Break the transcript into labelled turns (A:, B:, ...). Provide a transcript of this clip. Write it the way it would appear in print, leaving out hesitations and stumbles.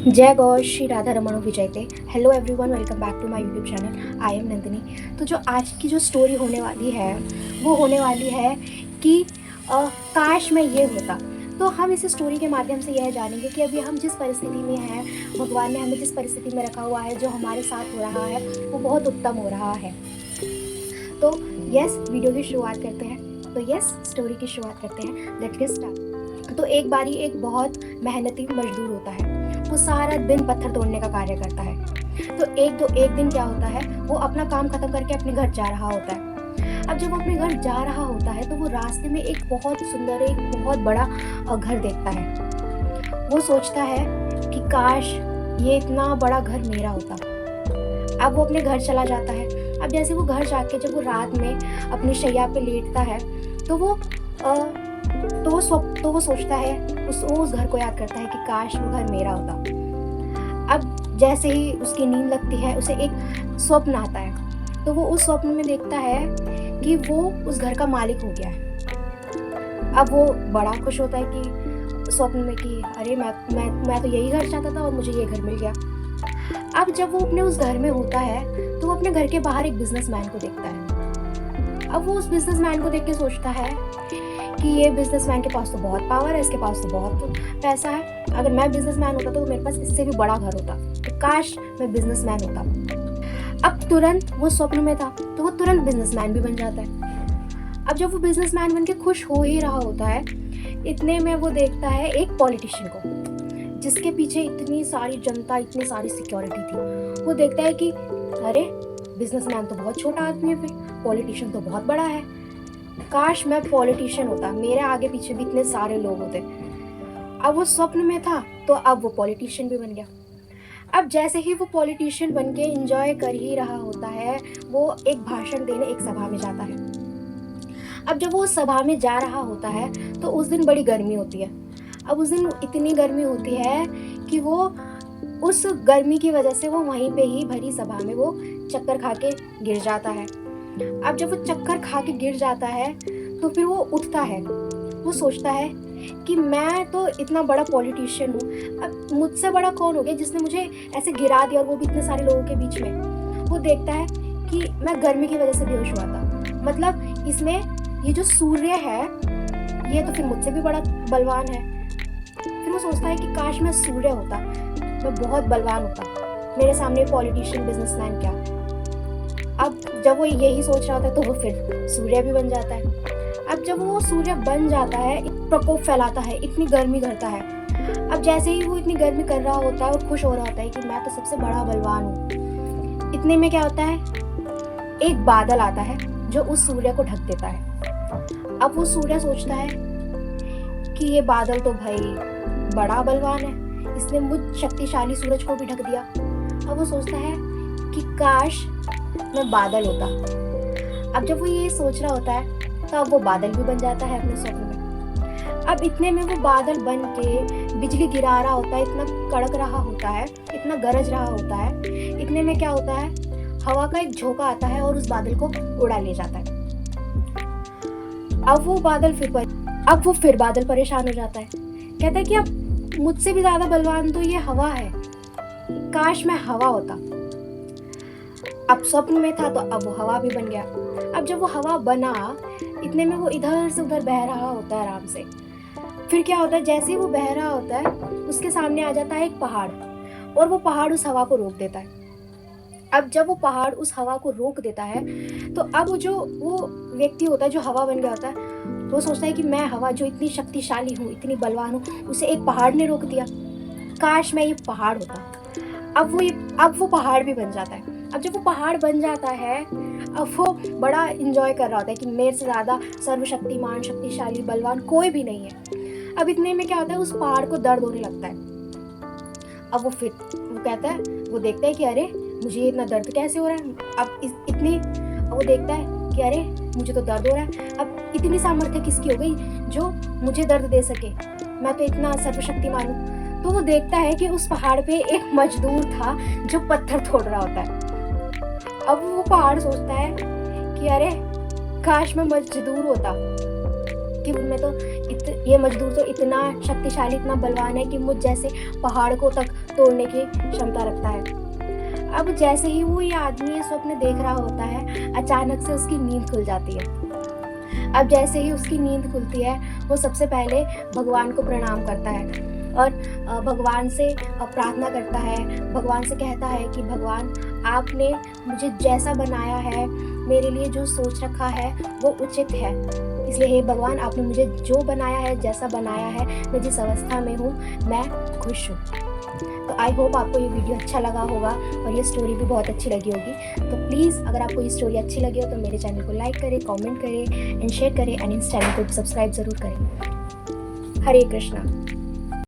A: जय गौर श्री राधा रमणो विजयते। Hello everyone, welcome back to my YouTube channel. I am Nandini. तो जो आज की जो स्टोरी होने वाली है वो होने वाली है कि काश मैं ये होता। तो हम इस स्टोरी के माध्यम से यह जानेंगे कि अभी हम जिस परिस्थिति में हैं, भगवान ने हमें जिस परिस्थिति में रखा हुआ है, जो हमारे साथ हो रहा है वो बहुत उत्तम हो रहा है। तो यस, वीडियो की शुरुआत करते हैं। तो यस, स्टोरी की शुरुआत करते हैं। Let's get start. तो एक बारी एक बहुत मेहनती मजदूर होता है। वो सारा दिन पत्थर तोड़ने का कार्य करता है। तो एक दिन क्या होता है, वो अपना काम खत्म करके अपने घर जा रहा होता है। अब जब वो अपने घर जा रहा होता है तो वो रास्ते में एक बहुत सुंदर, एक बहुत बड़ा घर देखता है। वो सोचता है कि काश ये इतना बड़ा घर मेरा होता। अब वो अपने घर चला जाता है। अब जैसे वो घर जाके जब वो रात में अपनी शैया पे लेटता है तो वो सोचता है, उस घर को याद करता है कि काश वो घर मेरा होता। अब जैसे ही उसकी नींद लगती है उसे एक स्वप्न आता है। तो वो उस स्वप्न में देखता है कि वो उस घर का मालिक हो गया है। अब वो बड़ा खुश होता है कि स्वप्न में कि अरे मैं तो यही घर चाहता था और मुझे ये घर मिल गया। अब जब वो अपने उस घर में होता है तो वो अपने घर के बाहर एक बिजनेसमैन को देखता है। अब वो उस बिजनेसमैन को देख के सोचता है कि ये बिजनेसमैन के पास तो बहुत पावर है, इसके पास तो बहुत पैसा है। अगर मैं बिजनेसमैन होता तो मेरे पास इससे भी बड़ा घर होता। तो काश मैं बिजनेसमैन होता। अब तुरंत वो स्वप्न में था तो वो तुरंत बिजनेसमैन भी बन जाता है। अब जब वो बिजनेसमैन बन के खुश हो ही रहा होता है, इतने में वो देखता है एक पॉलिटिशियन को, जिसके पीछे इतनी सारी जनता, इतनी सारी सिक्योरिटी थी। वो देखता है कि अरे बिजनेसमैन तो बहुत छोटा आदमी है, पॉलिटिशियन तो बहुत बड़ा है। काश मैं पॉलिटिशियन होता, मेरे आगे पीछे भी इतने सारे लोग होते। अब वो स्वप्न में था तो अब वो पॉलिटिशियन भी बन गया। अब जैसे ही वो पॉलिटिशियन बन के एंजॉय कर ही रहा होता है, वो एक भाषण देने एक सभा में जाता है। अब जब वो उस सभा में जा रहा होता है तो उस दिन बड़ी गर्मी होती है। अब उस दिन इतनी गर्मी होती है कि वो उस गर्मी की वजह से वो वहीं पे ही भरी सभा में वो चक्कर खा के गिर जाता है। अब जब वो चक्कर खा के गिर जाता है तो फिर वो उठता है। वो सोचता है कि मैं तो इतना बड़ा पॉलिटिशियन हूँ, अब मुझसे बड़ा कौन हो गया जिसने मुझे ऐसे गिरा दिया, और वो भी इतने सारे लोगों के बीच में। वो देखता है कि मैं गर्मी की वजह से बेहोश हुआ था। मतलब इसमें ये जो सूर्य है ये तो फिर मुझसे भी बड़ा बलवान है। फिर वो सोचता है कि काश मैं सूर्य होता, मैं बहुत बलवान होता, मेरे सामने पॉलिटिशियन बिजनेसमैन क्या। अब जब वो यही सोच रहा होता है तो वो फिर सूर्य भी बन जाता है। अब जब वो सूर्य बन जाता है, प्रकोप फैलाता है, इतनी गर्मी करता है। अब जैसे ही वो इतनी गर्मी कर रहा होता है और खुश हो रहा होता है कि मैं तो सबसे बड़ा बलवान हूँ, इतने में क्या होता है, एक बादल आता है जो उस सूर्य को ढक देता है। अब वो सूर्य सोचता है कि ये बादल तो भाई बड़ा बलवान है, इसने मुझ शक्तिशाली सूरज को भी ढक दिया। अब वो सोचता है कि काश मैं बादल होता। अब जब वो ये सोच रहा होता है तो अब वो बादल भी बन जाता है अपने स्वप्न में। अब इतने में वो बादल बन के बिजली गिरा रहा होता है, इतना कड़क रहा होता है, इतना गरज रहा होता है। इतने में क्या होता है, हवा का एक झोंका आता है और उस बादल को उड़ा ले जाता है। अब वो फिर बादल परेशान हो जाता है। कहता है कि अब मुझसे भी ज्यादा बलवान तो ये हवा है, काश मैं हवा होता। अब स्वप्न में था तो अब वो हवा भी बन गया। अब जब वो हवा बना, इतने में वो इधर से उधर बह रहा होता है आराम से। फिर क्या होता है, जैसे ही वो बह रहा होता है उसके सामने आ जाता है एक पहाड़, और वो पहाड़ उस हवा को रोक देता है। अब जब वो पहाड़ उस हवा को रोक देता है तो अब वो व्यक्ति होता है जो हवा बन गया होता है, वो सोचता है कि मैं हवा जो इतनी शक्तिशाली हूँ, इतनी बलवान हूँ, उसे एक पहाड़ ने रोक दिया। काश मैं ये पहाड़ होता। अब वो पहाड़ भी बन जाता है। अब जब वो पहाड़ बन जाता है, अब वो बड़ा इंजॉय कर रहा होता है कि मेरे से ज़्यादा सर्वशक्तिमान, शक्तिशाली, बलवान कोई भी नहीं है। अब इतने में क्या होता है, उस पहाड़ को दर्द होने लगता है। अब वो कहता है, वो देखता है कि अरे मुझे इतना दर्द कैसे हो रहा है। अब वो देखता है कि अरे मुझे तो दर्द हो रहा है। अब इतनी सामर्थ्य किसकी हो गई जो मुझे दर्द दे सके, मैं तो इतना सर्वशक्तिमान हूँ। तो वो देखता है कि उस पहाड़ पे एक मजदूर था जो पत्थर तोड़ रहा होता है। अब वो पहाड़ सोचता है कि अरे काश मैं मजदूर होता, कि ये मजदूर तो इतना शक्तिशाली, इतना बलवान है कि मुझ जैसे पहाड़ को तक तोड़ने की क्षमता रखता है। अब जैसे ही वो ये आदमी ये स्वप्न देख रहा होता है, अचानक से उसकी नींद खुल जाती है। अब जैसे ही उसकी नींद खुलती है, वो सबसे पहले भगवान को प्रणाम करता है और भगवान से प्रार्थना करता है, भगवान से कहता है कि भगवान, आपने मुझे जैसा बनाया है, मेरे लिए जो सोच रखा है वो उचित है। इसलिए हे भगवान, आपने मुझे जो बनाया है, जैसा बनाया है, मैं जिस अवस्था में हूँ, मैं खुश हूँ। तो आई होप आपको ये वीडियो अच्छा लगा होगा और ये स्टोरी भी बहुत अच्छी लगी होगी। तो प्लीज़ अगर आपको ये स्टोरी अच्छी लगी हो तो मेरे चैनल को लाइक करें, कमेंट करें एंड शेयर करें एंड इस चैनल को सब्सक्राइब ज़रूर करें। हरे कृष्णा।